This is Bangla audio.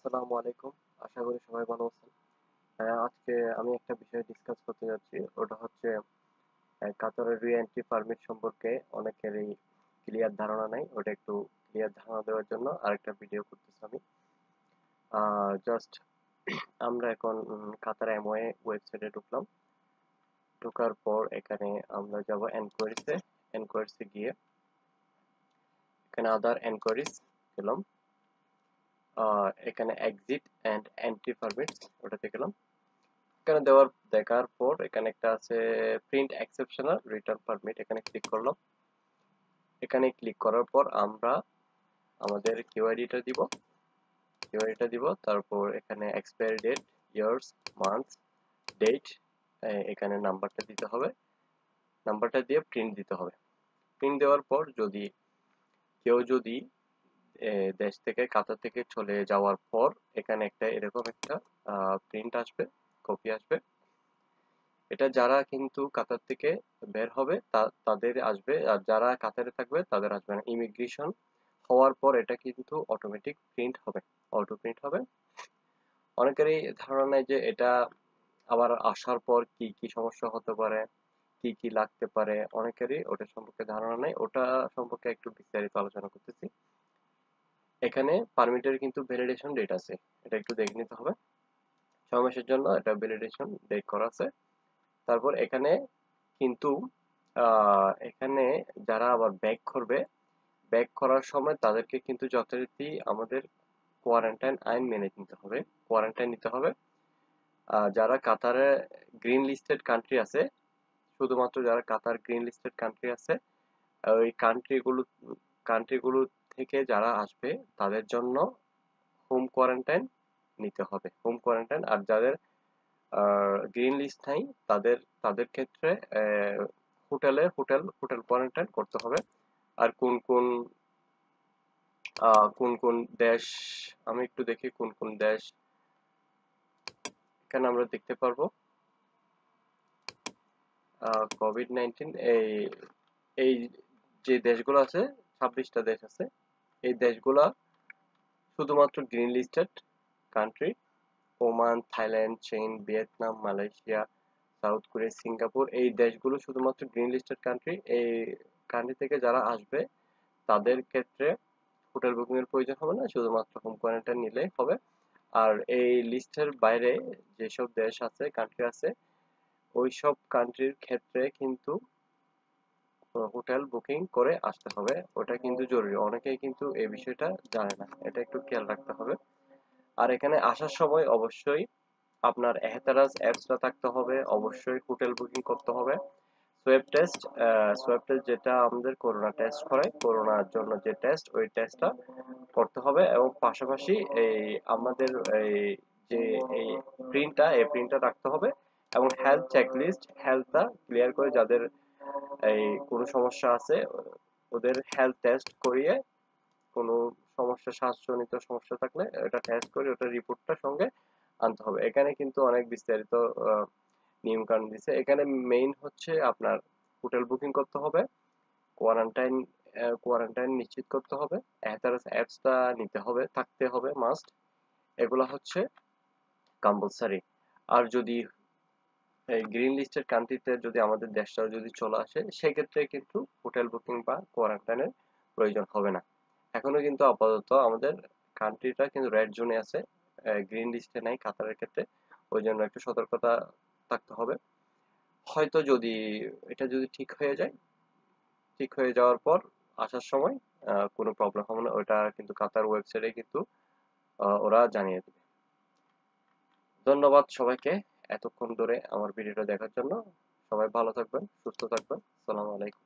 আসসালামু আলাইকুম। আশা করি সবাই ভালো আছেন। আজকে আমি একটা বিষয় ডিসকাস করতে যাচ্ছি। ওটা হচ্ছে কাতারের রি-এন্ট্রি পারমিট সম্পর্কে অনেকেরই ক্লিয়ার ধারণা নাই। ওটা একটু ক্লিয়ার ধারণা দেওয়ার জন্য আরেকটা ভিডিও করতেছি আমি। জাস্ট আমরা এখন কাতার এমওএ ওয়েবসাইটে ঢুকলাম। ঢোকার পর এখানে আমরা যাব এনকোয়ারিজে। এনকোয়ারিজে গিয়ে এখানে আদার এনকোয়ারিজ গেলাম। এখানে এক্সিট অ্যান্ড এন্ট্রি পারমিটস ওটাতে গেলাম। এখানে দেখার পর এখানে একটা আছে প্রিন্ট এক্সেপশনাল রিটার্ন পারমিট, এখানে ক্লিক করলাম। এখানে ক্লিক করার পর আমরা আমাদের কিউআইডিটা দিব। তারপর এখানে expiry date, years, month, date, এখানে নাম্বারটা দিতে হবে। নাম্বারটা দিয়ে প্রিন্ট দিতে হবে। প্রিন্ট দেওয়ার পর কেউ যদি দেশ থেকে কাতার থেকে চলে যাওয়ার পর এখানে এরকম একটা প্রিন্ট আসবে, কপি আসবে। এটা যারা কিন্তু কাতার থেকে বের হবে তাদের আসবে, আর যারা কাতারে থাকবে তাদের আসবে না। ইমিগ্রেশন হওয়ার পর এটা কিন্তু অটোমেটিক প্রিন্ট হবে, অটো প্রিন্ট হবে। অনেকেরই ধারণা নেই যে এটা আবার আসার পর কি কি সমস্যা হতে পারে, কি কি লাগতে পারে, অনেকেরই ওটা সম্পর্কে ধারণা নেই। ওটা সম্পর্কে একটু বিস্তারিত আলোচনা করতেছি। এখানে পারমিটের কিন্তু ভ্যালিডেশন ডেট আছে, এটা একটু দেখে নিতে হবে। 6 মাসের জন্য এটা ভ্যালিডেশন ডেট করা আছে। তারপর এখানে কিন্তু এখানে যারা আবার ব্যাক করার সময় তাদেরকে কিন্তু যথারীতি আমাদের কোয়ারেন্টাইন আইন মেনে নিতে হবে। যারা কাতারে গ্রিন লিস্টেড কান্ট্রি আছে, শুধুমাত্র যারা কাতার গ্রিন লিস্টেড কান্ট্রি আছে, ওই কান্ট্রিগুলো থেকে যারা আসবে তাদের জন্য হোম কোয়ারেন্টাইন নিতে হবে, হোম কোয়ারেন্টাইন। আর যাদের গ্রিন লিস্ট নাই তাদের ক্ষেত্রে হোটেল কোয়ারেন্টাইন করতে হবে। আর কোন দেশ, আমি একটু দেখি কোন কোন দেশ এখানে আমরা দেখতে পারবো। কোভিড-19 এই যে দেশগুলো আছে, 26টা দেশ আছে। এই দেশগুলা শুধুমাত্র green listed country. Oman, Thailand, চীন, Vietnam, Malaysia, South Korea, Singapore, এই দেশগুলো শুধুমাত্র গ্রিন লিস্টেড কান্ট্রি। এই কান্ট্রি থেকে যারা আসবে তাদের ক্ষেত্রে হোটেল বুকিং এর প্রয়োজন হবে না, শুধুমাত্র হোম কোয়ারেন্টাইন নিলেই হবে। আর এই লিস্টের বাইরে যেসব দেশ আছে, কান্ট্রি আছে, ওইসব কান্ট্রির ক্ষেত্রে কিন্তু হোটেল বুকিং করে আসতে হবে। ওটা কিন্তু জরুরি। অনেকেই কিন্তু এই বিষয়টা জানে না, এটা একটু খেয়াল রাখতে হবে। আর এখানে আসার সময় অবশ্যই আপনার এহতারাজ অ্যাপসটা থাকতে হবে, অবশ্যই হোটেল বুকিং করতে হবে। সোয়াব টেস্ট যেটা আমাদের করোনা টেস্ট করে, করোনার জন্য যে টেস্ট, ওই টেস্টটা করতে হবে। এবং পাশাপাশি আমাদের এই যে এই প্রিন্টটা রাখতে হবে। এবং হেলথ চেকলিস্ট, হেলথটা ক্লিয়ার করে যাদের কোনো সমস্যা আছে ওদের হেলথ টেস্ট করিয়ে, কোনো শ্বাসজনিত সমস্যা থাকলে এটা টেস্ট করে ওটার রিপোর্টটা সঙ্গে আনতে হবে। এখানে কিন্তু অনেক বিস্তারিত নিয়ম কানুন দিছে। এখানে মেইন হচ্ছে আপনার হোটেল বুকিং করতে হবে, কোয়ারেন্টাইন কোয়ারেন্টাইন নিশ্চিত করতে হবে, এহতারাস অ্যাপসটা থাকতে হবে মাস্ট। এগুলো হচ্ছে কম্পালসারি। আর যদি এই গ্রিন লিস্টেড কান্ট্রিতে যদি আমাদের দেশটাও যদি চলে আসে, সেক্ষেত্রে কিন্তু হোটেল বুকিং বা কোয়ারেন্টাইনের প্রয়োজন হবে না। এখনো কিন্তু আপাতত আমাদের কান্ট্রিটা কিন্তু রেড জোনে আছে, গ্রিন লিস্টে নাই কাতারের ক্ষেত্রে। ওই জন্য একটু সতর্কতা থাকতে হবে। হয়তো এটা যদি ঠিক হয়ে যাওয়ার পর আসার সময় কোনো প্রবলেম হবে না। ওটা কিন্তু কাতার ওয়েবসাইটে কিন্তু ওরা জানিয়ে দেবে। ধন্যবাদ সবাইকে এতক্ষণ ধরে আমার ভিডিওটা দেখার জন্য। সবাই ভালো থাকবেন, সুস্থ থাকবেন। আসসালামু আলাইকুম।